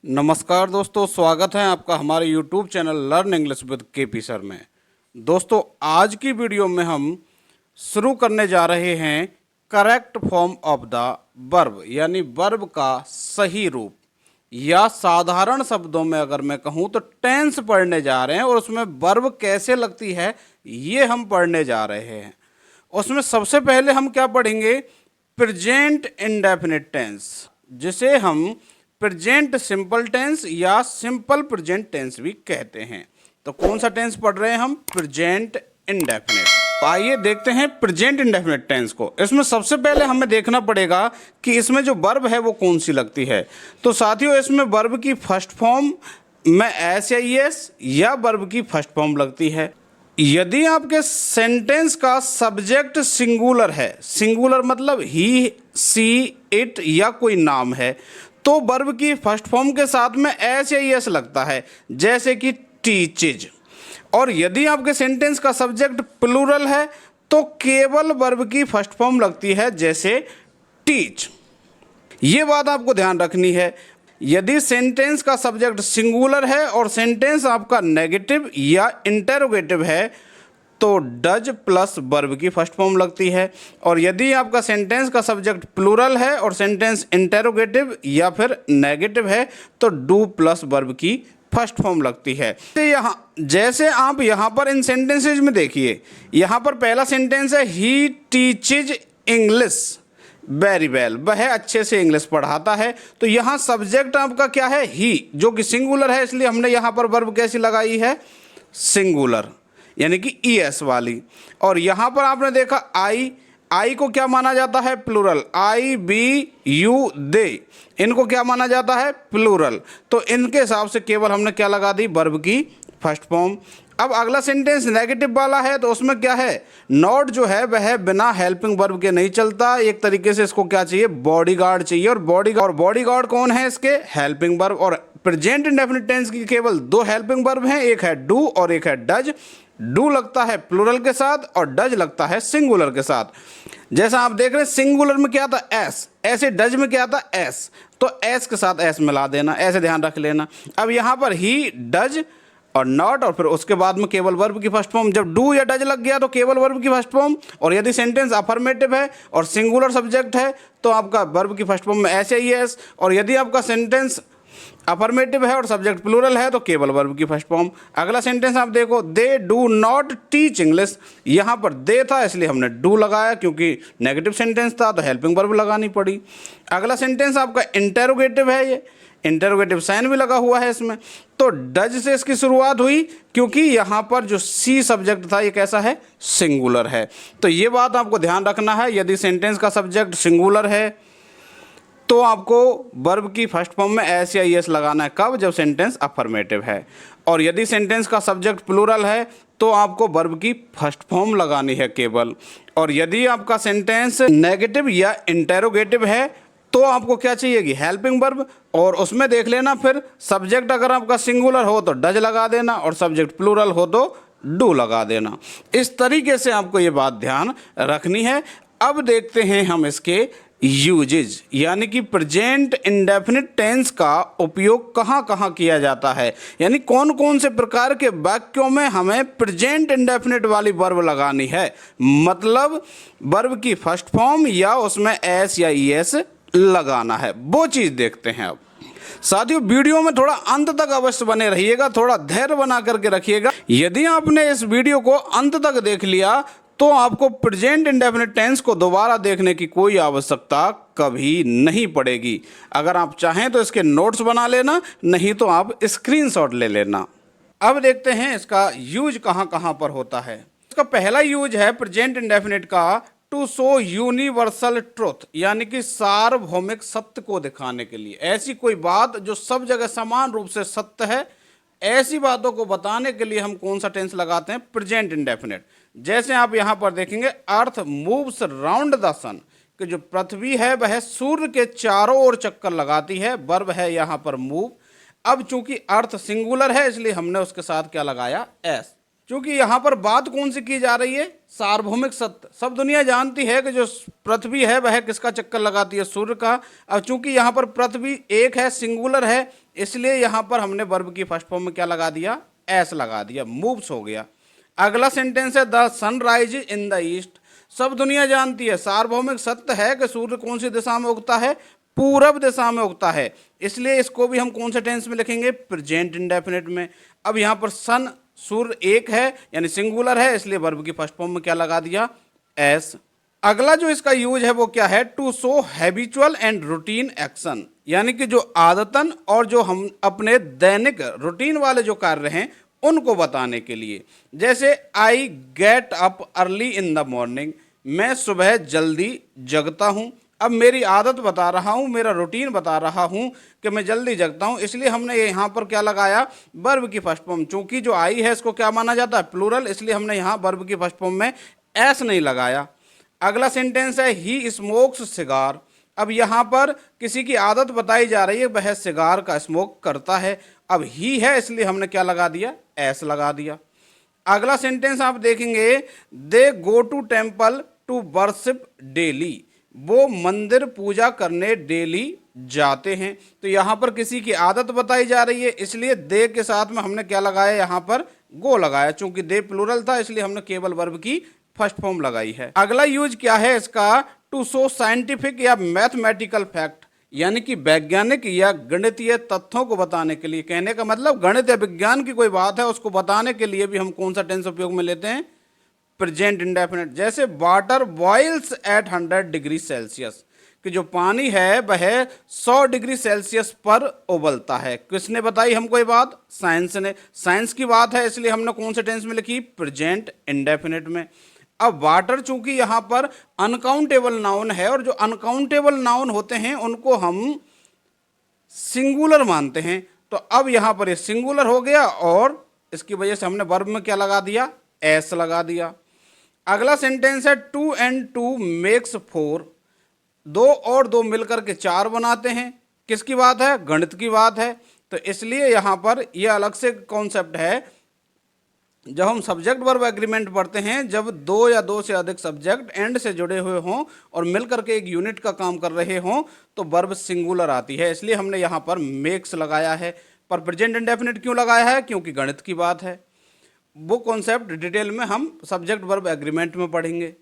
नमस्कार दोस्तों, स्वागत है आपका हमारे YouTube channel learn English with KP sir में। दोस्तों, आज की वीडियो में हम शुरू करने जा रहे हैं correct form of the verb, यानी वर्ब का सही रूप, या साधारण शब्दों में अगर मैं कहूँ तो टेंस पढ़ने जा रहे हैं और उसमें वर्ब कैसे लगती है ये हम पढ़ने जा रहे हैं। उसमें सबसे पहले हम क्या पढ़ेंगे? प्रेजेंट इंडेफिनिट टेंस, जिसे हम प्रेजेंट सिंपल टेंस या सिंपल प्रेजेंट टेंस भी कहते हैं। तो कौन सा टेंस पढ़ रहे हैं हम? Present indefinite. तो आइए देखते हैं प्रेजेंट इंडेफिनिट टेंस को। इसमें सबसे पहले हमें देखना पड़ेगा कि इसमें जो वर्ब है वो कौन सी लगती है। तो साथियों, इसमें वर्ब की फर्स्ट फॉर्म में एस या ईएस या वर्ब की फर्स्ट फॉर्म लगती है। यदि आपके सेंटेंस का सब्जेक्ट सिंगुलर है, सिंगुलर मतलब ही, सी, इट या कोई नाम है, तो वर्ब की फर्स्ट फॉर्म के साथ में एस या ईएस लगता है, जैसे कि टीचेज। और यदि आपके सेंटेंस का सब्जेक्ट प्लूरल है तो केवल वर्ब की फर्स्ट फॉर्म लगती है, जैसे टीच। ये बात आपको ध्यान रखनी है। यदि सेंटेंस का सब्जेक्ट सिंगुलर है और सेंटेंस आपका नेगेटिव या इंटेरोगेटिव है तो डज प्लस वर्ब की फर्स्ट फॉर्म लगती है। और यदि आपका सेंटेंस का सब्जेक्ट प्लूरल है और सेंटेंस इंटेरोगेटिव या फिर नेगेटिव है तो डू प्लस वर्ब की फर्स्ट फॉर्म लगती है। तो यहाँ जैसे आप यहाँ पर इन सेंटेंसेज में देखिए, यहाँ पर पहला सेंटेंस है ही टीचेज इंग्लिश वेरी वेल, वह अच्छे से इंग्लिश पढ़ाता है। तो यहाँ सब्जेक्ट आपका क्या है? ही, जो कि सिंगुलर है, इसलिए हमने यहाँ पर वर्ब कैसी लगाई है? सिंगुलर, यानी कि ईएस वाली। और यहाँ पर आपने देखा आई को क्या माना जाता है? प्लूरल। आई, बी, यू, दे, इनको क्या माना जाता है? प्लूरल। तो इनके हिसाब से केवल हमने क्या लगा दी? वर्ब की फर्स्ट फॉर्म। अब अगला सेंटेंस नेगेटिव वाला है, तो उसमें क्या है? नॉट जो है वह बिना हेल्पिंग वर्ब के नहीं चलता। एक तरीके से इसको क्या चाहिए? बॉडीगार्ड चाहिए। और बॉडीगार्ड कौन है इसके? Helping verb. और प्रेजेंट इंडेफिनिट टेंस की केवल दो हेल्पिंग वर्ब हैं, एक है डू और एक है डज। डू लगता है प्लूरल के साथ और डज लगता है सिंगुलर के साथ। जैसा आप देख रहे हैं, सिंगुलर में क्या था? एस, ऐसे डज में क्या था? एस, तो एस के साथ एस मिला देना, ऐसे ध्यान रख लेना। अब यहाँ पर ही, डज और नॉट, और फिर उसके बाद में केवल वर्ब की फर्स्ट फॉर्म। जब डू या डज लग गया तो केवल वर्ब की फर्स्ट फॉर्म। और यदि सेंटेंस अफर्मेटिव है और सिंगुलर सब्जेक्ट है तो आपका वर्ब की फर्स्ट फॉर्म में एस या ईएस। और यदि आपका सेंटेंस अफर्मेटिव है और सब्जेक्ट प्लूरल है तो केवल वर्ब की फर्स्ट फॉर्म। अगला सेंटेंस आप देखो, they do not teach English. यहाँ पर दे था इसलिए हमने डू लगाया, क्योंकि नेगेटिव सेंटेंस था तो हेल्पिंग वर्ब लगानी पड़ी। अगला सेंटेंस आपका इंटेरोगेटिव है, ये इंटेरोगेटिव साइन भी लगा हुआ है इसमें, तो डज से इसकी शुरुआत हुई, क्योंकि यहाँ पर जो सी सब्जेक्ट था ये कैसा है? सिंगुलर है। तो ये बात आपको ध्यान रखना है। यदि सेंटेंस का सब्जेक्ट सिंगुलर है तो आपको वर्ब की फर्स्ट फॉर्म में एस या ईएस लगाना है। कब? जब सेंटेंस अफर्मेटिव है। और यदि सेंटेंस का सब्जेक्ट प्लूरल है तो आपको वर्ब की फर्स्ट फॉर्म लगानी है केवल। और यदि आपका सेंटेंस नेगेटिव या इंटेरोगेटिव है तो आपको क्या चाहिए? Helping verb. और उसमें देख लेना फिर, सब्जेक्ट अगर आपका सिंगुलर हो तो डज लगा देना और सब्जेक्ट प्लूरल हो तो डू लगा देना। इस तरीके से आपको ये बात ध्यान रखनी है। अब देखते हैं हम इसके यूजेज, यानी कि प्रेजेंट इंडेफिनिट टेंस का उपयोग कहाँ कहाँ किया जाता है, यानी कौन कौन से प्रकार के वाक्यों में हमें प्रेजेंट इंडेफिनिट वाली वर्ब लगानी है, मतलब वर्ब की फर्स्ट फॉर्म या उसमें एस या ईएस लगाना है, वो चीज़ देखते हैं। अब साथियों, वीडियो में थोड़ा अंत तक अवश्य बने रहिएगा, थोड़ा धैर्य बना करके रखिएगा। यदि आपने इस वीडियो को अंत तक देख लिया तो आपको प्रेजेंट इंडेफिनिट टेंस को दोबारा देखने की कोई आवश्यकता कभी नहीं पड़ेगी। अगर आप चाहें तो इसके नोट्स बना लेना, नहीं तो आप स्क्रीनशॉट ले लेना। अब देखते हैं इसका यूज कहाँ कहाँ पर होता है। इसका पहला यूज है प्रेजेंट इंडेफिनिट का टू शो यूनिवर्सल ट्रुथ, यानी कि सार्वभौमिक सत्य को दिखाने के लिए। ऐसी कोई बात जो सब जगह समान रूप से सत्य है, ऐसी बातों को बताने के लिए हम कौन सा टेंस लगाते हैं? Present indefinite. जैसे आप यहाँ पर देखेंगे, अर्थ मूव्स राउंड द सन, कि जो पृथ्वी है वह सूर्य के चारों ओर चक्कर लगाती है। वर्ब है यहाँ पर मूव। अब चूंकि अर्थ सिंगुलर है इसलिए हमने उसके साथ क्या लगाया? एस। क्योंकि यहाँ पर बात कौन सी की जा रही है, सार्वभौमिक सत्य। सब दुनिया जानती है कि जो पृथ्वी है वह किसका चक्कर लगाती है, सूर्य का। अब चूंकि यहाँ पर पृथ्वी एक है, सिंगुलर है, इसलिए यहाँ पर हमने वर्ब की फर्स्ट फॉर्म में क्या लगा दिया, एस लगा दिया, मूव्स हो गया। अगला सेंटेंस है the sun rise in the east. सब दुनिया जानती है, सार्वभौमिक सत्य है कि सूर्य कौन सी दिशा में उगता है, पूरब दिशा में उगता है, इसलिए इसको भी हम कौन से टेंस में लिखेंगे, प्रेजेंट इंडेफिनिट में। अब यहाँ पर सन, सूर्य एक है यानी सिंगुलर है, इसलिए वर्ब की फर्स्ट फॉर्म में क्या लगा दिया, एस। अगला जो इसका यूज है वो क्या है, to show habitual and routine action, यानी कि जो आदतन और जो हम अपने दैनिक रूटीन वाले जो कार्य हैं उनको बताने के लिए। जैसे I get up early in the morning, मैं सुबह जल्दी जगता हूँ। अब मेरी आदत बता रहा हूँ, मेरा रूटीन बता रहा हूँ कि मैं जल्दी जगता हूँ, इसलिए हमने यहाँ पर क्या लगाया, वर्ब की फर्स्ट फॉर्म। चूंकि जो आई है इसको क्या माना जाता है, प्लूरल, इसलिए हमने यहाँ वर्ब की फर्स्ट फॉर्म में एस नहीं लगाया। अगला सेंटेंस है ही स्मोक्स सिगार। अब यहाँ पर किसी की आदत बताई जा रही है, वह सिगार का स्मोक करता है। अब ही है इसलिए हमने क्या लगा दिया, एस लगा दिया। अगला सेंटेंस आप देखेंगे, they go to temple to worship daily, वो मंदिर पूजा करने डेली जाते हैं। तो यहाँ पर किसी की आदत बताई जा रही है, इसलिए दे के साथ में हमने क्या लगाया, यहाँ पर गो लगाया। चूंकि दे प्लूरल था इसलिए हमने केवल वर्ब की फर्स्ट फॉर्म लगाई है। अगला यूज क्या है इसका, टू शो साइंटिफिक या मैथमेटिकल फैक्ट, यानी कि वैज्ञानिक या गणितीय तथ्यों को बताने के लिए। कहने का मतलब गणित या विज्ञान की कोई बात है उसको बताने के लिए भी हम कौन सा टेंस उपयोग में लेते हैं, प्रेजेंट इंडेफिनिट। जैसे water boils at 100 degree Celsius, कि जो पानी है वह 100 डिग्री सेल्सियस पर उबलता है। किसने बताई हमको ये बात, साइंस ने। साइंस की बात है इसलिए हमने कौन से टेंस में लिखी, प्रेजेंट इंडेफिनिट में। अब वाटर चूंकि यहाँ पर अनकाउंटेबल नाउन है और जो अनकाउंटेबल नाउन होते हैं उनको हम सिंगुलर मानते हैं, तो अब यहाँ पर ये सिंगुलर हो गया और इसकी वजह से हमने वर्ब में क्या लगा दिया, एस लगा दिया। अगला सेंटेंस है टू एंड टू मेक्स 4, दो और दो मिलकर के 4 बनाते हैं। किसकी बात है, गणित की बात है। तो इसलिए यहाँ पर यह अलग से कॉन्सेप्ट है। जब हम सब्जेक्ट वर्ब एग्रीमेंट पढ़ते हैं, जब 2 या 2 से अधिक सब्जेक्ट एंड से जुड़े हुए हों और मिलकर के एक यूनिट का काम कर रहे हों तो वर्ब सिंगुलर आती है, इसलिए हमने यहाँ पर मेक्स लगाया है। पर प्रेजेंट इंडेफिनिट क्यों लगाया है, क्योंकि गणित की बात है। वो कॉन्सेप्ट डिटेल में हम सब्जेक्ट वर्ब एग्रीमेंट में पढ़ेंगे।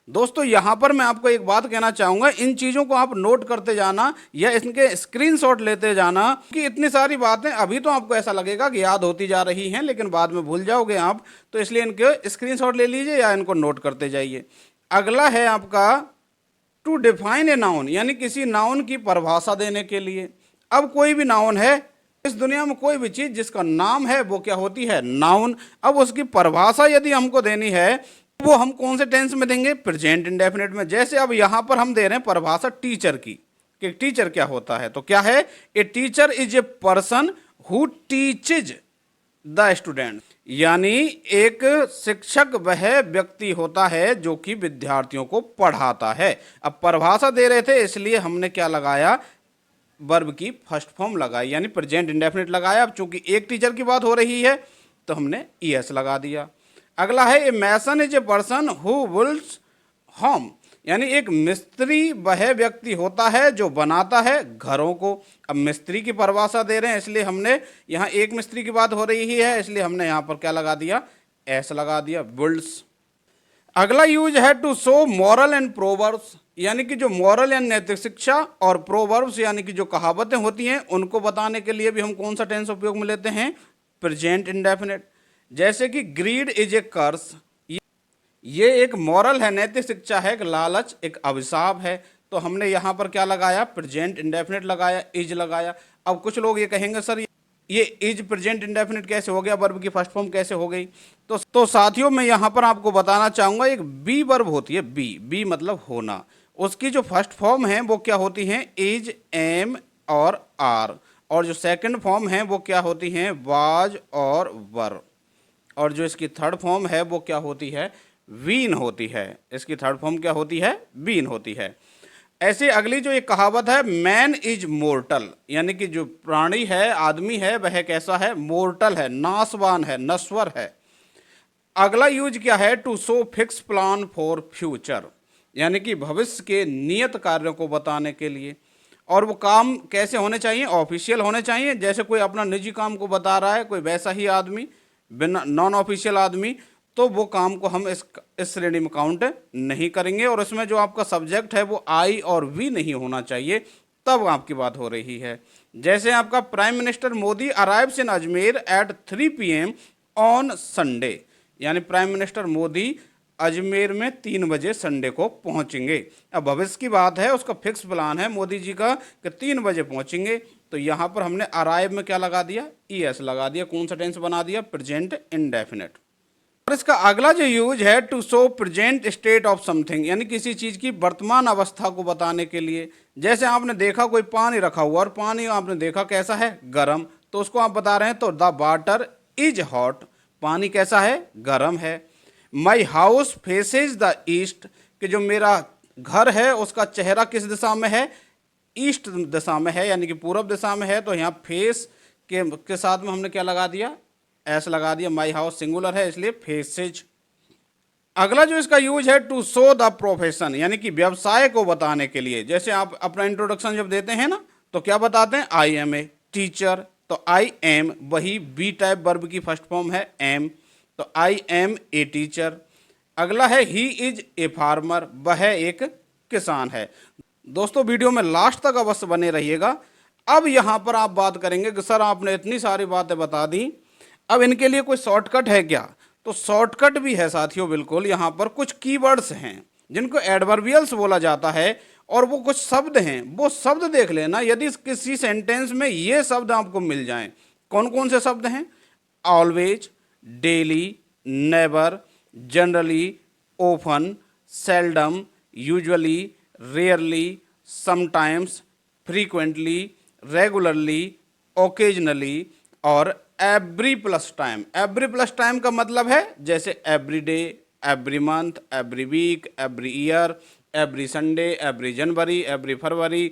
दोस्तों यहाँ पर मैं आपको एक बात कहना चाहूँगा, इन चीज़ों को आप नोट करते जाना या इनके स्क्रीनशॉट लेते जाना, कि इतनी सारी बातें अभी तो आपको ऐसा लगेगा कि याद होती जा रही हैं लेकिन बाद में भूल जाओगे आप, तो इसलिए इनके स्क्रीनशॉट ले लीजिए या इनको नोट करते जाइए। अगला है आपका टू डिफाइन ए नाउन, यानी किसी नाउन की परिभाषा देने के लिए। अब कोई भी नाउन है, इस दुनिया में कोई भी चीज़ जिसका नाम है वो क्या होती है, नाउन। अब उसकी परिभाषा यदि हमको देनी है वो हम कौन से टेंस में देंगे, प्रेजेंट इंडेफिनिट में। जैसे अब यहाँ पर हम दे रहे हैं परिभाषा टीचर की, कि टीचर क्या होता है, तो क्या है, a teacher is a person who teaches the student, यानी एक शिक्षक वह व्यक्ति होता है जो कि विद्यार्थियों को पढ़ाता है। अब परिभाषा दे रहे थे इसलिए हमने क्या लगाया, वर्ब की फर्स्ट फॉर्म लगाई, यानी प्रेजेंट इंडेफिनिट लगाया। अब चूंकि एक टीचर की बात हो रही है तो हमने ईएस लगा दिया। अगला है a mason is a person who builds home, यानी एक मिस्त्री वह व्यक्ति होता है जो बनाता है घरों को। अब मिस्त्री की परिभाषा दे रहे हैं इसलिए हमने यहाँ एक मिस्त्री की बात हो रही है इसलिए हमने यहाँ पर क्या लगा दिया, एस लगा दिया, बिल्ड्स। अगला यूज है to show moral and proverbs, यानी कि जो मॉरल या नैतिक शिक्षा और प्रोवर्ब्स यानी कि जो कहावतें होती हैं उनको बताने के लिए भी हम कौन सा टेंस उपयोग में लेते हैं, प्रेजेंट इंडेफिनिट। जैसे कि ग्रीड इज ए कर्स, ये एक मॉरल है, नैतिक शिक्षा है, एक लालच एक अभिशाप है। तो हमने यहाँ पर क्या लगाया, प्रेजेंट इंडेफिनिट लगाया, इज लगाया। अब कुछ लोग ये कहेंगे सर ये इज प्रेजेंट इंडेफिनिट कैसे हो गया, वर्ब की फर्स्ट फॉर्म कैसे हो गई। तो साथियों मैं यहाँ पर आपको बताना चाहूँगा, एक बी वर्ब होती है, बी मतलब होना, उसकी जो फर्स्ट फॉर्म है वो क्या होती हैं, इज, एम और आर, और जो सेकंड फॉर्म है वो क्या होती हैं, वाज और वर, और जो इसकी थर्ड फॉर्म है वो क्या होती है, वीन होती है। इसकी थर्ड फॉर्म क्या होती है, वीन होती है। ऐसे अगली जो एक कहावत है, मैन इज मोर्टल, यानी कि जो प्राणी है, आदमी है, वह कैसा है, मोर्टल है, नाशवान है, नश्वर है। अगला यूज क्या है, to show fix plan for future, यानी कि भविष्य के नियत कार्यों को बताने के लिए। और वो काम कैसे होने चाहिए, ऑफिशियल होने चाहिए, जैसे कोई अपना निजी काम को बता रहा है, कोई वैसा ही आदमी, बिना नॉन ऑफिशियल आदमी, तो वो काम को हम इस श्रेणी में काउंट नहीं करेंगे। और इसमें जो आपका सब्जेक्ट है वो आई और वी नहीं होना चाहिए, तब आपकी बात हो रही है। जैसे आपका prime minister Modi arrives in Ajmer at 3 PM on Sunday, यानी प्राइम मिनिस्टर मोदी अजमेर में 3 बजे संडे को पहुंचेंगे। अब भविष्य की बात है, उसका फिक्स प्लान है मोदी जी का कि 3 बजे पहुंचेंगे, तो यहाँ पर हमने अराइव में क्या लगा दिया, ES लगा दिया। कौन सा टेंस बना दिया, प्रेजेंट इंडेफिनिट। और इसका अगला जो यूज है, to show present state of something, यानी किसी चीज़ की वर्तमान अवस्था को बताने के लिए। जैसे आपने देखा कोई पानी रखा हुआ और पानी आपने देखा कैसा है, गर्म, तो उसको आप बता रहे हैं तो द वाटर इज हॉट, पानी कैसा है, गर्म है। My house faces the east, कि जो मेरा घर है उसका चेहरा किस दिशा में है, ईस्ट दिशा में है, यानी कि पूर्व दिशा में है। तो यहाँ फेस के साथ में हमने क्या लगा दिया, एस लगा दिया। माई हाउस सिंगुलर है इसलिए फेसेज। अगला जो इसका यूज है, टू शो द प्रोफेशन, यानी कि व्यवसाय को बताने के लिए। जैसे आप अपना इंट्रोडक्शन जब देते हैं ना, तो क्या बताते हैं, आई एम ए टीचर, तो आई एम वही बी टाइप वर्ब की फर्स्ट फॉर्म है एम, तो आई एम ए टीचर। अगला है ही इज ए फार्मर, वह एक किसान है। दोस्तों वीडियो में लास्ट तक अवश्य बने रहिएगा। अब यहाँ पर आप बात करेंगे कि सर आपने इतनी सारी बातें बता दी, अब इनके लिए कोई शॉर्टकट है क्या, तो शॉर्टकट भी है साथियों, बिल्कुल। यहाँ पर कुछ कीवर्ड्स हैं जिनको एडवर्बियल्स बोला जाता है, और वो कुछ शब्द हैं, वो शब्द देख लेना। यदि किसी सेंटेंस में ये शब्द आपको मिल जाएं, कौन कौन से शब्द हैं, always, daily, never, generally, often, seldom, usually, rarely, sometimes, frequently, regularly, occasionally और every plus time. Every plus time का मतलब है जैसे every day, every month, every week, every year, every Sunday, every January, every February.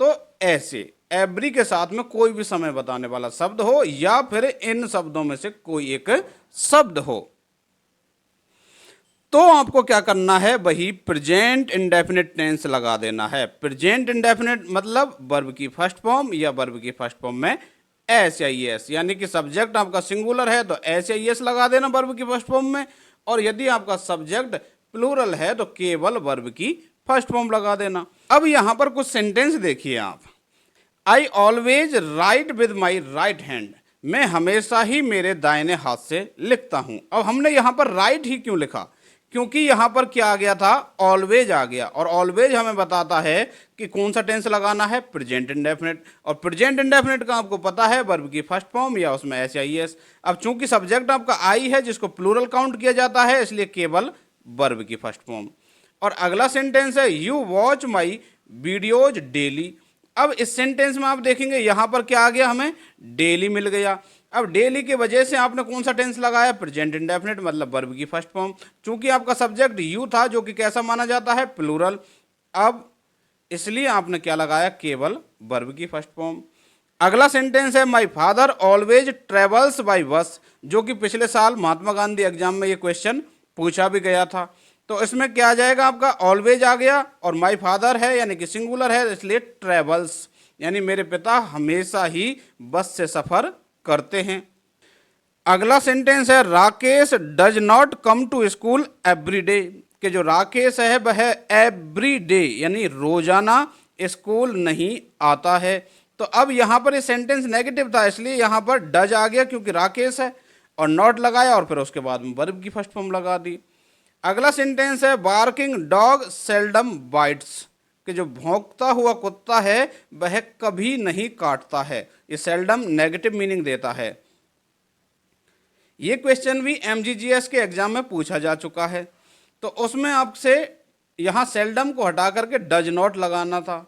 तो ऐसे every के साथ में कोई भी समय बताने वाला शब्द हो, या फिर इन शब्दों में से कोई एक शब्द हो, तो आपको क्या करना है, वही प्रेजेंट इंडेफिनिट टेंस लगा देना है। प्रेजेंट इंडेफिनिट मतलब वर्ब की फर्स्ट फॉर्म या वर्ब की फर्स्ट फॉर्म में एस या एस, यानी कि सब्जेक्ट आपका सिंगुलर है तो एस या एस लगा देना वर्ब की फर्स्ट फॉर्म में, और यदि आपका सब्जेक्ट प्लूरल है तो केवल वर्ब की फर्स्ट फॉर्म लगा देना। अब यहां पर कुछ सेंटेंस देखिए आप। I always right with my right hand, मैं हमेशा ही मेरे दाहिने हाथ से लिखता हूं। अब हमने यहां पर राइट ही क्यों लिखा, क्योंकि यहां पर क्या आ गया था, ऑलवेज आ गया, और ऑलवेज हमें बताता है कि कौन सा टेंस लगाना है, प्रेजेंट इंडेफिनिट। और प्रेजेंट इंडेफिनिट का आपको पता है वर्ब की फर्स्ट फॉर्म या उसमें एस या एस। अब चूंकि सब्जेक्ट आपका आई है जिसको प्लूरल काउंट किया जाता है, इसलिए केवल वर्ब की फर्स्ट फॉर्म। और अगला सेंटेंस है, you watch my videos daily. अब इस सेंटेंस में आप देखेंगे यहां पर क्या आ गया, हमें डेली मिल गया। अब डेली की वजह से आपने कौन सा टेंस लगाया, प्रेजेंट इंडेफिनिट मतलब वर्ब की फर्स्ट फॉर्म। चूंकि आपका सब्जेक्ट यू था जो कि कैसा माना जाता है, प्लूरल, अब इसलिए आपने क्या लगाया, केवल वर्ब की फर्स्ट फॉर्म। अगला सेंटेंस है, my father always travels by bus, जो कि पिछले साल महात्मा गांधी एग्जाम में ये क्वेश्चन पूछा भी गया था। तो इसमें क्या आ जाएगा, आपका ऑलवेज आ गया, और माई फादर है यानी कि सिंगुलर है, इसलिए ट्रेवल्स, यानी मेरे पिता हमेशा ही बस से सफर करते हैं। अगला सेंटेंस है, Rakesh does not come to school every day, कि जो राकेश है वह एवरी डे यानी रोजाना स्कूल नहीं आता है। तो अब यहां पर ये सेंटेंस नेगेटिव था, इसलिए यहां पर डज आ गया क्योंकि राकेश है, और नॉट लगाया, और फिर उसके बाद में वर्ब की फर्स्ट फॉर्म लगा दी। अगला सेंटेंस है, बार्किंग डॉग सेल्डम बाइट्स, कि जो भौंकता हुआ कुत्ता है वह कभी नहीं काटता है। ये सेल्डम नेगेटिव मीनिंग देता है। ये क्वेश्चन भी mggs के एग्जाम में पूछा जा चुका है, तो उसमें आपसे यहां सेल्डम को हटा करके डज नॉट लगाना था।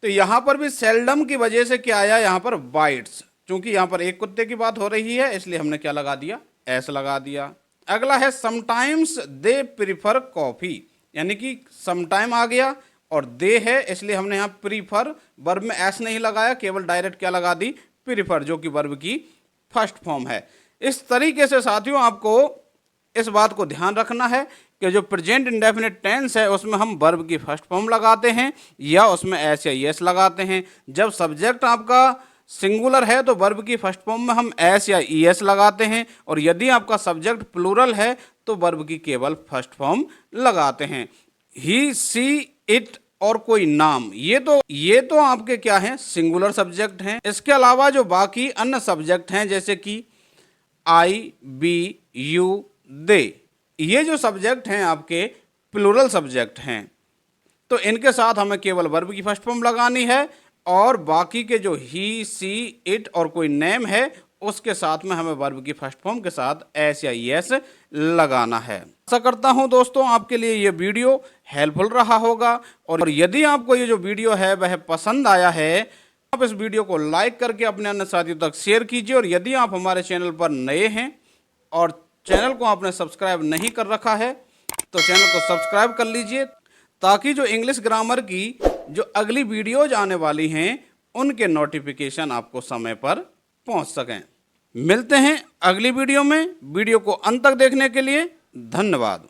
तो यहां पर भी सेल्डम की वजह से क्या आया, यहां पर बाइट्स, क्योंकि यहां पर एक कुत्ते की बात हो रही है, इसलिए हमने क्या लगा दिया, एस लगा दिया। अगला है, समटाइम्स दे प्रीफर कॉफी, यानी कि समटाइम आ गया और दे है, इसलिए हमने यहाँ प्रीफर वर्ब में एस नहीं लगाया, केवल डायरेक्ट क्या लगा दी, प्रीफर, जो कि वर्ब की फर्स्ट फॉर्म है। इस तरीके से साथियों आपको इस बात को ध्यान रखना है कि जो प्रेजेंट इंडेफिनिट टेंस है उसमें हम वर्ब की फर्स्ट फॉर्म लगाते हैं या उसमें एस या ईएस लगाते हैं। जब सब्जेक्ट आपका सिंगुलर है तो वर्ब की फर्स्ट फॉर्म में हम एस या ईएस लगाते हैं, और यदि आपका सब्जेक्ट प्लूरल है तो वर्ब की केवल फर्स्ट फॉर्म लगाते हैं। ही, सी, इट और कोई नाम, ये तो आपके क्या हैं, सिंगुलर सब्जेक्ट हैं। इसके अलावा जो बाकी अन्य सब्जेक्ट हैं जैसे कि आई, बी, यू, दे, ये जो सब्जेक्ट हैं आपके प्लूरल सब्जेक्ट हैं, तो इनके साथ हमें केवल वर्ब की फर्स्ट फॉर्म लगानी है, और बाकी के जो ही, सी, इट और कोई नेम है उसके साथ में हमें वर्ब की फर्स्ट फॉर्म के साथ एस या ईएस लगाना है। आशा करता हूं दोस्तों आपके लिए ये वीडियो हेल्पफुल रहा होगा, और यदि आपको ये जो वीडियो है वह पसंद आया है, आप इस वीडियो को लाइक करके अपने अन्य साथियों तक शेयर कीजिए, और यदि आप हमारे चैनल पर नए हैं और चैनल को आपने सब्सक्राइब नहीं कर रखा है तो चैनल को सब्सक्राइब कर लीजिए, ताकि जो इंग्लिश ग्रामर की जो अगली वीडियोज आने वाली हैं उनके नोटिफिकेशन आपको समय पर पहुंच सकें। मिलते हैं अगली वीडियो में। वीडियो को अंत तक देखने के लिए धन्यवाद।